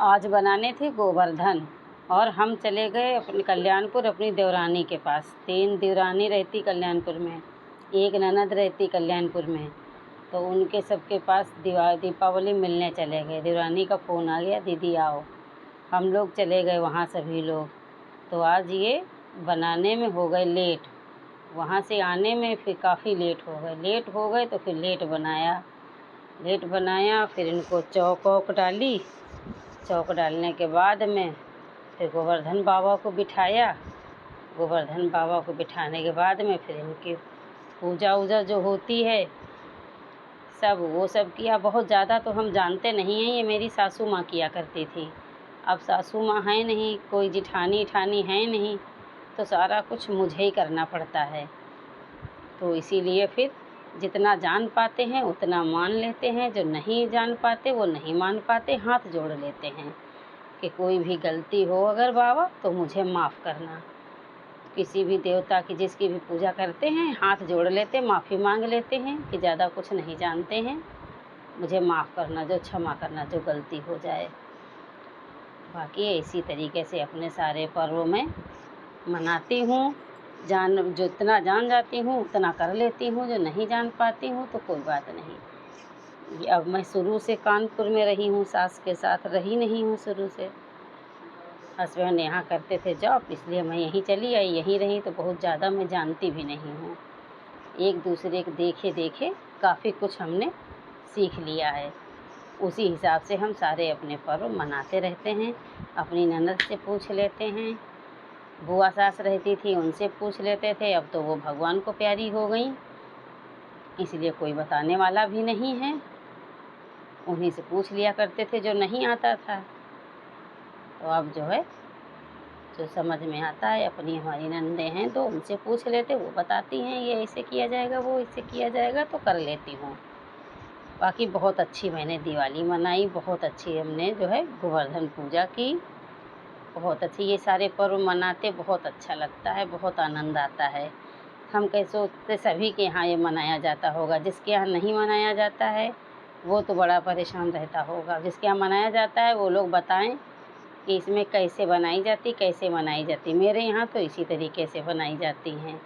आज बनाने थे गोवर्धन और हम चले गए अपने कल्याणपुर अपनी देवरानी के पास। 3 देवरानी रहती कल्याणपुर में, 1 ननद रहती कल्याणपुर में। तो उनके सबके पास दीपावली मिलने चले गए। देवरानी का फ़ोन आ गया, दीदी आओ। हम लोग चले गए वहाँ सभी लोग। तो आज ये बनाने में हो गए लेट, वहाँ से आने में फिर काफ़ी लेट हो गए तो फिर लेट बनाया। फिर इनको चौक वौक डाली। चौक डालने के बाद में फिर गोवर्धन बाबा को बिठाया। गोवर्धन बाबा को बिठाने के बाद में फिर इनकी पूजा वूजा जो होती है वो सब किया। बहुत ज़्यादा तो हम जानते नहीं हैं, ये मेरी सासू माँ किया करती थी। अब सासू माँ है नहीं, कोई जिठानी ठानी है नहीं, तो सारा कुछ मुझे ही करना पड़ता है। तो इसीलिए फिर जितना जान पाते हैं उतना मान लेते हैं, जो नहीं जान पाते वो नहीं मान पाते, हाथ जोड़ लेते हैं कि कोई भी गलती हो अगर बाबा तो मुझे माफ़ करना। किसी भी देवता की जिसकी भी पूजा करते हैं हाथ जोड़ लेते, माफ़ी मांग लेते हैं कि ज़्यादा कुछ नहीं जानते हैं, मुझे माफ़ करना, जो क्षमा करना जो गलती हो जाए। बाकी इसी तरीके से अपने सारे पर्वों में मनाती हूँ। जितना जान जाती हूँ उतना कर लेती हूँ, जो नहीं जान पाती हूँ तो कोई बात नहीं। अब मैं शुरू से कानपुर में रही हूँ, सास के साथ रही नहीं हूँ शुरू से। हस्बैंड यहाँ करते थे जॉब, इसलिए मैं यहीं चली आई, यहीं रही, तो बहुत ज़्यादा मैं जानती भी नहीं हूँ। एक दूसरे के देखे काफ़ी कुछ हमने सीख लिया है। उसी हिसाब से हम सारे अपने पर्व मनाते रहते हैं। अपनी ननद से पूछ लेते हैं, बुआ सास रहती थी उनसे पूछ लेते थे, अब तो वो भगवान को प्यारी हो गई, इसलिए कोई बताने वाला भी नहीं है। उन्हीं से पूछ लिया करते थे जो नहीं आता था। तो अब जो है जो समझ में आता है, अपनी हमारी नंदे हैं तो उनसे पूछ लेते, वो बताती हैं ये ऐसे किया जाएगा, वो ऐसे किया जाएगा, तो कर लेती हूँ। बाकी बहुत अच्छी मैंने दिवाली मनाई, बहुत अच्छी हमने जो है गोवर्धन पूजा की, बहुत अच्छी। ये सारे पर्व मनाते बहुत अच्छा लगता है, बहुत आनंद आता है। हम कैसे सोचते सभी के यहाँ ये मनाया जाता होगा, जिसके यहाँ नहीं मनाया जाता है वो तो बड़ा परेशान रहता होगा। जिसके यहाँ मनाया जाता है वो लोग बताएं कि इसमें कैसे बनाई जाती, कैसे मनाई जाती। मेरे यहाँ तो इसी तरीके से बनाई जाती हैं,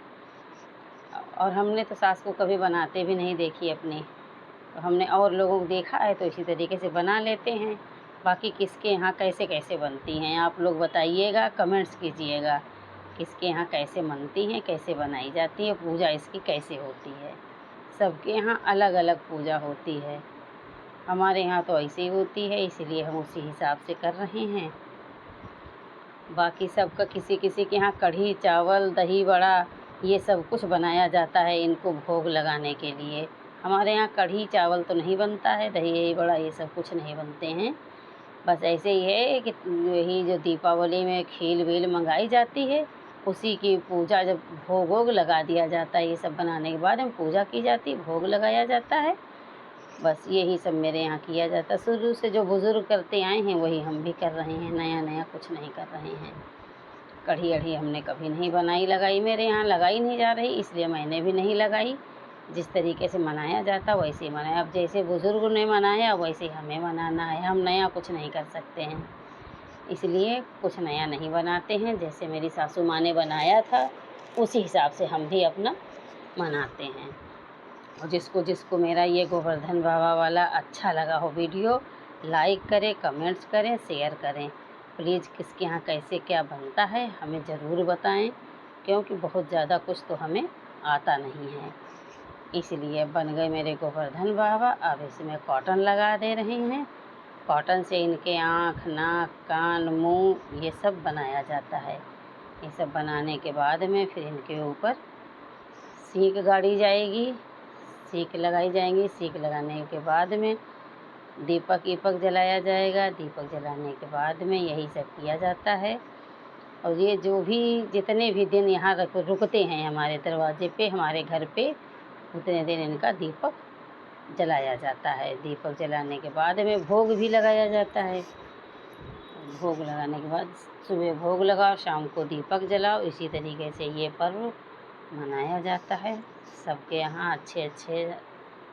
और हमने तो सास को कभी बनाते भी नहीं देखी अपनी, तो हमने और लोगों को देखा है तो इसी तरीके से बना लेते हैं। बाकी किसके यहाँ कैसे कैसे बनती हैं आप लोग बताइएगा, कमेंट्स कीजिएगा, किसके यहाँ कैसे बनती हैं, कैसे बनाई जाती है, पूजा इसकी कैसे होती है। सबके यहाँ अलग अलग पूजा होती है, हमारे यहाँ तो ऐसे ही होती है, इसीलिए हम उसी हिसाब से कर रहे हैं। बाकी सबका किसी किसी के यहाँ कढ़ी चावल दही बड़ा ये सब कुछ बनाया जाता है इनको भोग लगाने के लिए। हमारे यहाँ कढ़ी चावल तो नहीं बनता है, दही बड़ा ये सब कुछ नहीं बनते हैं। बस ऐसे ही है कि यही जो दीपावली में खील वील मंगाई जाती है, उसी की पूजा जब भोग वोग लगा दिया जाता है, ये सब बनाने के बाद में पूजा की जाती है, भोग लगाया जाता है। बस यही सब मेरे यहाँ किया जाता है। शुरू से जो बुज़ुर्ग करते आए हैं वही हम भी कर रहे हैं, नया नया कुछ नहीं कर रहे हैं। कढ़ी अढ़ी हमने कभी नहीं बनाई लगाई, मेरे यहाँ लगाई नहीं जा रही, इसलिए मैंने भी नहीं लगाई। जिस तरीके से मनाया जाता वैसे ही मनाया। अब जैसे बुज़ुर्ग ने मनाया वैसे हमें मनाना है, हम नया कुछ नहीं कर सकते हैं, इसलिए कुछ नया नहीं बनाते हैं। जैसे मेरी सासू माँ ने बनाया था उसी हिसाब से हम भी अपना मनाते हैं। और जिसको जिसको मेरा ये गोवर्धन बाबा वाला अच्छा लगा हो वीडियो, लाइक करें, कमेंट्स करें, शेयर करें। प्लीज़ किसके यहाँ कैसे क्या बनता है हमें ज़रूर बताएं, क्योंकि बहुत ज़्यादा कुछ तो हमें आता नहीं है। इसलिए बन गए मेरे गोवर्धन बाबा। अब इसमें कॉटन लगा दे रहे हैं, कॉटन से इनके आँख नाक कान मुँह ये सब बनाया जाता है। ये सब बनाने के बाद में फिर इनके ऊपर सीक गाड़ी जाएगी, सीक लगाई जाएंगी। सीक लगाने के बाद में दीपक ईपक जलाया जाएगा। दीपक जलाने के बाद में यही सब किया जाता है। और ये जो भी जितने भी दिन यहाँ रुकते हैं हमारे दरवाजे पे, हमारे घर पे, उतने दिन इनका दीपक जलाया जाता है। दीपक जलाने के बाद में भोग भी लगाया जाता है। भोग लगाने के बाद सुबह भोग लगाओ, शाम को दीपक जलाओ। इसी तरीके से ये पर्व मनाया जाता है। सबके यहाँ अच्छे अच्छे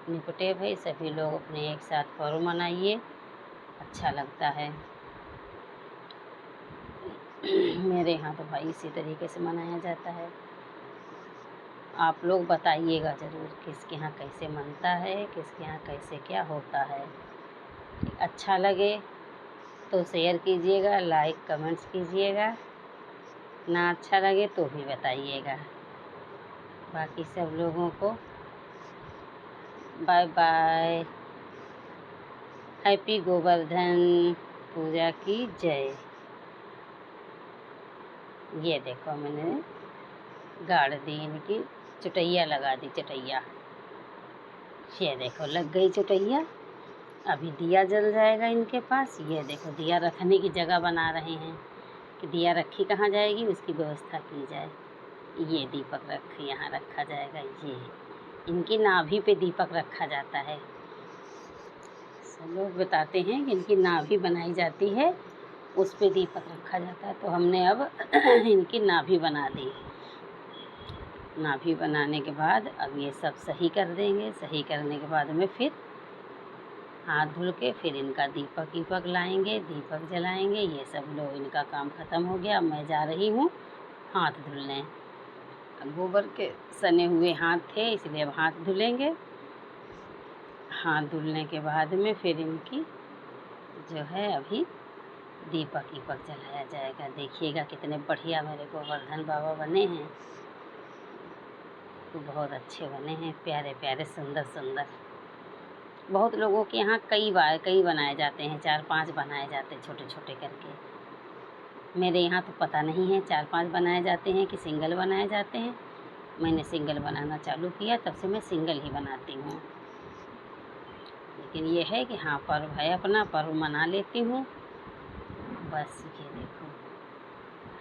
निपटे भाई, सभी लोग अपने एक साथ पर्व मनाइए, अच्छा लगता है। मेरे यहाँ तो भाई इसी तरीके से मनाया जाता है। आप लोग बताइएगा ज़रूर किसके यहाँ कैसे मनता है, किसके यहाँ कैसे क्या होता है। अच्छा लगे तो शेयर कीजिएगा, लाइक कमेंट्स कीजिएगा, ना अच्छा लगे तो भी बताइएगा। बाकी सब लोगों को बाय बाय। हैप्पी गोवर्धन पूजा की जय। ये देखो मैंने गाड़ दी इनकी चुटैया, लगा दी चुटैया। ये देखो लग गई चुटैया। अभी दिया जल जाएगा इनके पास। ये देखो दिया रखने की जगह बना रहे हैं कि दिया रखी कहाँ जाएगी, उसकी व्यवस्था की जाए। ये दीपक यहाँ रखा जाएगा। ये इनकी नाभि पे दीपक रखा जाता है। सब लोग बताते हैं कि इनकी नाभि बनाई जाती है, उस पे दीपक रखा जाता है। तो हमने अब इनकी नाभि बना दी। नाभि बनाने के बाद अब ये सब सही कर देंगे। सही करने के बाद में फिर हाथ धुल के फिर इनका दीपक वीपक लाएंगे, दीपक जलाएंगे। ये सब लोग इनका काम ख़त्म हो गया। मैं जा रही हूँ हाथ धुलने। गोबर के सने हुए हाथ थे इसलिए अब हाथ धुलेंगे। हाथ धुलने के बाद में फिर इनकी जो है अभी दीपक वीपक जलाया जाएगा। देखिएगा कितने बढ़िया मेरे गोवर्धन बाबा बने हैं। तो बहुत अच्छे बने हैं, प्यारे प्यारे, सुंदर सुंदर। बहुत लोगों के यहाँ कई बनाए जाते हैं, 4-5 बनाए जाते हैं छोटे छोटे करके। मेरे यहाँ तो पता नहीं है 4-5 बनाए जाते हैं कि सिंगल बनाए जाते हैं। मैंने सिंगल बनाना चालू किया, तब से मैं सिंगल ही बनाती हूँ। लेकिन ये है कि हाँ पर्व है, अपना पर्व मना लेती हूँ बस। ये देखो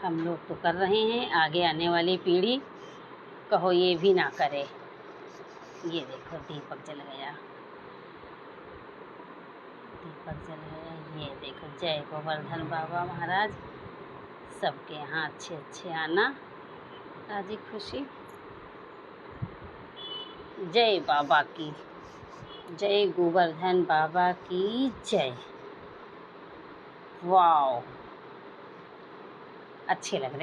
हम लोग तो कर रहे हैं, आगे आने वाली पीढ़ी कहो ये भी ना करे। ये देखो दीपक जल गया, दीपक जल गया। ये देखो जय गोवर्धन बाबा महाराज। सबके यहाँ अच्छे अच्छे आना, राजी खुशी। जय बाबा की जय, गोवर्धन बाबा की जय। वाओ अच्छे लग रहे हैं।